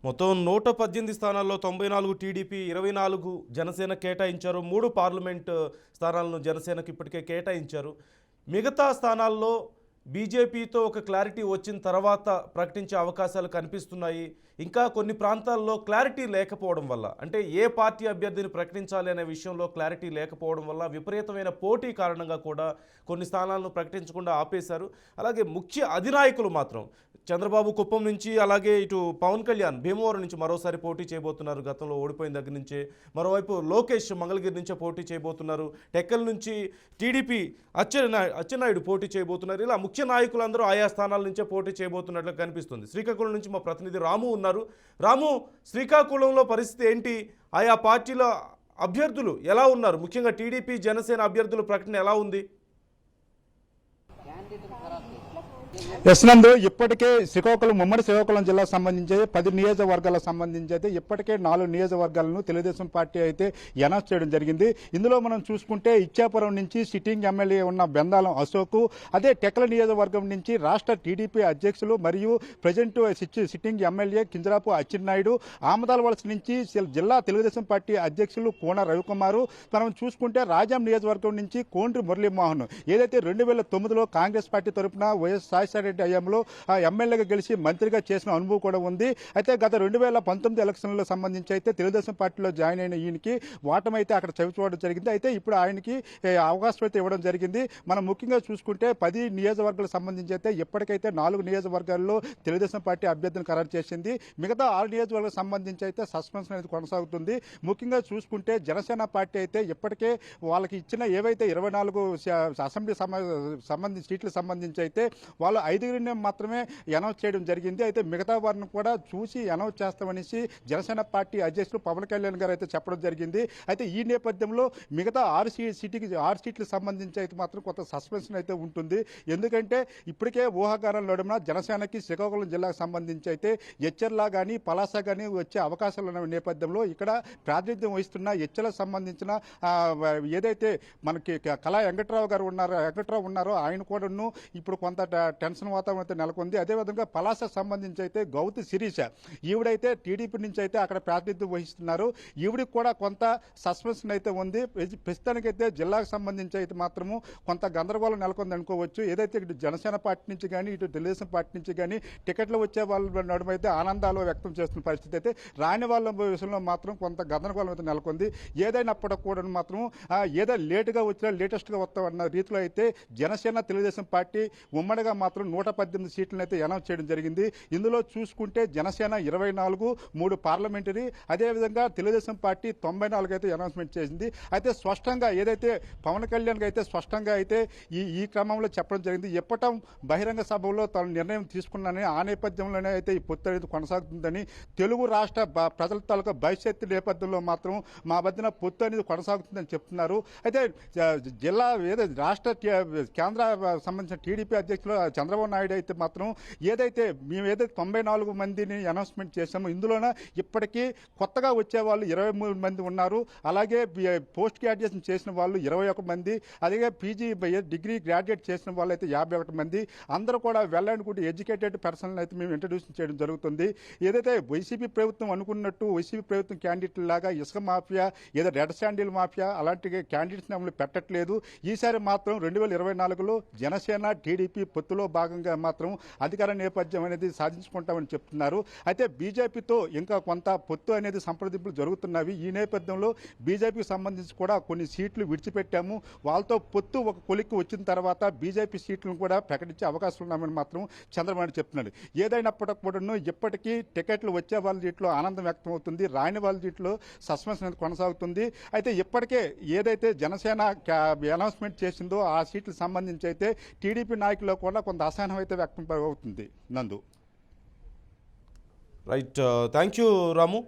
మొత్తం 118 స్థానాల్లో 94 టీడీపీ, 24 జనసేన కేటాయించారు. 3 పార్లమెంట్ స్థానాలను జనసేనకు ఇప్పటికే కేటాయించారు. మిగతా స్థానాల్లో బీజేపీతో ఒక క్లారిటీ వచ్చిన తర్వాత ప్రకటించే అవకాశాలు కనిపిస్తున్నాయి. ఇంకా కొన్ని ప్రాంతాల్లో క్లారిటీ లేకపోవడం వల్ల, అంటే ఏ పార్టీ అభ్యర్థిని ప్రకటించాలి అనే విషయంలో క్లారిటీ లేకపోవడం వల్ల విపరీతమైన పోటీ కారణంగా కూడా కొన్ని స్థానాలను ప్రకటించకుండా ఆపేశారు. అలాగే ముఖ్య అధినాయకులు మాత్రం చంద్రబాబు కుప్పం నుంచి, అలాగే ఇటు పవన్ కళ్యాణ్ భీమవరం నుంచి మరోసారి పోటీ చేయబోతున్నారు. గతంలో ఓడిపోయిన దగ్గర నుంచే. మరోవైపు లోకేష్ మంగళగిరి నుంచే పోటీ చేయబోతున్నారు. టెక్కల్ నుంచి టీడీపీ అచ్చెన్నాయుడు పోటీ చేయబోతున్నారు. ఇలా ముఖ్య నాయకులందరూ ఆయా స్థానాల నుంచే పోటీ చేయబోతున్నట్లు కనిపిస్తుంది. శ్రీకాకుళం నుంచి మా ప్రతినిధి రాము ఉన్నారు. రాము, శ్రీకాకుళంలో పరిస్థితి ఏంటి? ఆయా పార్టీల అభ్యర్థులు ఎలా ఉన్నారు? ముఖ్యంగా టీడీపీ జనసేన అభ్యర్థుల ప్రకటన ఎలా ఉంది? నందు ఇప్పటికే ఉమ్మడి శ్రీకాకుళం జిల్లాకు సంబంధించి 10 నియోజకవర్గాలకు సంబంధించి అయితే ఇప్పటికే 4 నియోజకవర్గాలను తెలుగుదేశం పార్టీ అయితే అనౌన్స్ చేయడం జరిగింది. ఇందులో మనం చూసుకుంటే ఇచ్చాపురం నుంచి సిట్టింగ్ ఎమ్మెల్యే ఉన్న బెందాలం అశోక్, అదే టెక్కల నియోజకవర్గం నుంచి రాష్ట్ర టీడీపీ అధ్యక్షులు మరియు present sitting MLA Kinjarapu Atchannaidu, Amadalavalasa నుంచి జిల్లా తెలుగుదేశం పార్టీ అధ్యక్షులు కోన రవికుమారు, మనం చూసుకుంటే రాజాం నియోజకవర్గం నుంచి కోండ్రి మురళీమోహన్, ఏదైతే 2009లో కాంగ్రెస్ పార్టీ తరఫున వైఎస్ రెడ్డి హయాంలో ఎమ్మెల్యేగా గెలిచి మంత్రిగా చేసిన అనుభవం కూడా ఉంది. అయితే గత 2019 ఎలక్షన్లకు సంబంధించి అయితే తెలుగుదేశం పార్టీలో జాయిన్ అయిన ఈయనకి ఓటమైతే అక్కడ చవిచూడడం జరిగింది. అయితే ఇప్పుడు ఆయనకి అవకాశం అయితే ఇవ్వడం జరిగింది. మనం ముఖ్యంగా చూసుకుంటే 10 నియోజకవర్గాలకు సంబంధించి అయితే ఇప్పటికైతే 4 నియోజకవర్గాల్లో తెలుగుదేశం పార్టీ అభ్యర్థిని ఖరారు చేసింది. మిగతా 6 నియోజకవర్గాలకు సంబంధించి అయితే సస్పెన్షన్ అనేది కొనసాగుతుంది. ముఖ్యంగా చూసుకుంటే జనసేన పార్టీ అయితే ఇప్పటికే వాళ్ళకి ఇచ్చిన ఏవైతే 24 అసెంబ్లీ సీట్లకు సంబంధించి అయితే వాళ్ళు 5 మాత్రమే అనౌన్స్ చేయడం జరిగింది. అయితే మిగతా వారిని కూడా చూసి అనౌన్స్ చేస్తామనేసి జనసేన పార్టీ అధ్యక్షులు పవన్ కళ్యాణ్ గారు అయితే చెప్పడం జరిగింది. అయితే ఈ నేపథ్యంలో మిగతా 6 సీట్లకు సంబంధించి అయితే మాత్రం కొంత సస్పెన్షన్ అయితే ఉంటుంది. ఎందుకంటే ఇప్పటికే ఊహాగానాల నడుమ జనసేనకి శ్రీకాకుళం జిల్లాకు సంబంధించి అయితే ఎచ్చర్లా కానీ పలాస కానీ వచ్చే అవకాశాలు ఉన్న నేపథ్యంలో ఇక్కడ ప్రాతినిధ్యం వహిస్తున్న ఎచ్చర్లకు సంబంధించిన ఏదైతే మనకి కళా వెంకట్రావు ఉన్నారో ఆయన కూడాను ఇప్పుడు కొంత టెన్షన్ వాతావరణం అయితే నెలకొంది. అదేవిధంగా పలాసకు సంబంధించి అయితే గౌతి శిరీష, ఈవిడైతే టీడీపీ నుంచి అయితే అక్కడ ప్రాతినిధ్యం వహిస్తున్నారు. ఈవిడికి కూడా కొంత సస్పెన్షన్ అయితే ఉంది. ప్రస్తుతానికైతే జిల్లాకు సంబంధించి అయితే మాత్రము కొంత గందరగోళం నెలకొంది అనుకోవచ్చు. ఏదైతే ఇటు జనసేన పార్టీ నుంచి కానీ ఇటు తెలుగుదేశం పార్టీ నుంచి కానీ టికెట్లు వచ్చే వాళ్ళ నడుమైతే ఆనందాలు వ్యక్తం చేస్తున్న పరిస్థితి అయితే, రాని వాళ్ళ విషయంలో మాత్రం కొంత గందరగోళం అయితే నెలకొంది. ఏదైనప్పటికీ కూడా మాత్రం ఏదో లేటుగా వచ్చినా లేటెస్ట్గా వస్తామన్న రీతిలో అయితే జనసేన తెలుగుదేశం పార్టీ ఉమ్మడిగా మాత్రం 118 సీట్లను అయితే అనౌన్స్ చేయడం జరిగింది. ఇందులో చూసుకుంటే జనసేన 24, 3 పార్లమెంటరీ, అదేవిధంగా తెలుగుదేశం పార్టీ 94 అయితే అనౌన్స్మెంట్ చేసింది. అయితే స్పష్టంగా ఏదైతే పవన్ కళ్యాణ్ అయితే స్పష్టంగా అయితే ఈ క్రమంలో చెప్పడం జరిగింది. ఎప్పటం బహిరంగ సభలో తను నిర్ణయం తీసుకున్నానని, ఆ నేపథ్యంలోనే అయితే ఈ పొత్తు అనేది కొనసాగుతుందని, తెలుగు రాష్ట్ర ప్రజల తాలూకా భవిష్యత్తు నేపథ్యంలో మాత్రం మా మధ్యన పొత్తు అనేది కొనసాగుతుందని చెప్తున్నారు. అయితే జిల్లా రాష్ట్ర కేంద్ర సంబంధించిన టీడీపీ అధ్యక్షులు చంద్రబాబు నాయుడు అయితే మాత్రం మేము ఏదైతే 94 మందిని అనౌన్స్మెంట్ చేశామో ఇందులోన ఇప్పటికీ కొత్తగా వచ్చే వాళ్ళు 23 మంది ఉన్నారు. అలాగే పోస్ట్ గ్రాడ్యుయేషన్ చేసిన వాళ్ళు 21 మంది, అలాగే పీజీ డిగ్రీ గ్రాడ్యుయేట్ చేసిన వాళ్ళు అయితే 51 మంది, అందరూ కూడా well and good educated person అయితే మేము ఇంట్రడ్యూస్ చేయడం జరుగుతుంది. ఏదైతే వైసీపీ ప్రభుత్వం అనుకున్నట్టు వైసీపీ ప్రభుత్వం క్యాండిడేట్ లాగా ఇసుక మాఫియా, ఏదో రెడ్ శాండిల్ మాఫియా అలాంటి క్యాండిడేట్స్ అమలు పెట్టట్లేదు. ఈసారి మాత్రం 2024లో జనసేన టీడీపీ పొత్తులో భాగంగా మాత్రం అధికార నేపథ్యం అనేది సాధించుకుంటామని చెప్తున్నారు. అయితే బీజేపీతో ఇంకా కొంత పొత్తు అనేది సంప్రదింపులు జరుగుతున్నవి. ఈ నేపథ్యంలో బీజేపీకి సంబంధించి కూడా కొన్ని సీట్లు విడిచిపెట్టాము, వాళ్ళతో పొత్తు ఒక కొలిక్కి వచ్చిన తర్వాత బీజేపీ సీట్లను కూడా ప్రకటించే అవకాశం ఉన్నామని మాత్రం చంద్రబాబు చెప్తున్నాడు. ఏదైనప్పటికీ కూడా ఇప్పటికీ టికెట్లు వచ్చే వాళ్ళ సీట్లో ఆనందం వ్యక్తం అవుతుంది, రాని వాళ్ళ సీట్లో సస్పెన్షన్ అనేది కొనసాగుతుంది. అయితే ఇప్పటికే ఏదైతే జనసేన అనౌన్స్మెంట్ చేసిందో ఆ సీట్లకు సంబంధించి అయితే టీడీపీ నాయకుల్లో కూడా కొంత అసహనం అయితే వ్యక్తం అవుతుంది. నందు రైట్, థ్యాంక్ యూ రాము.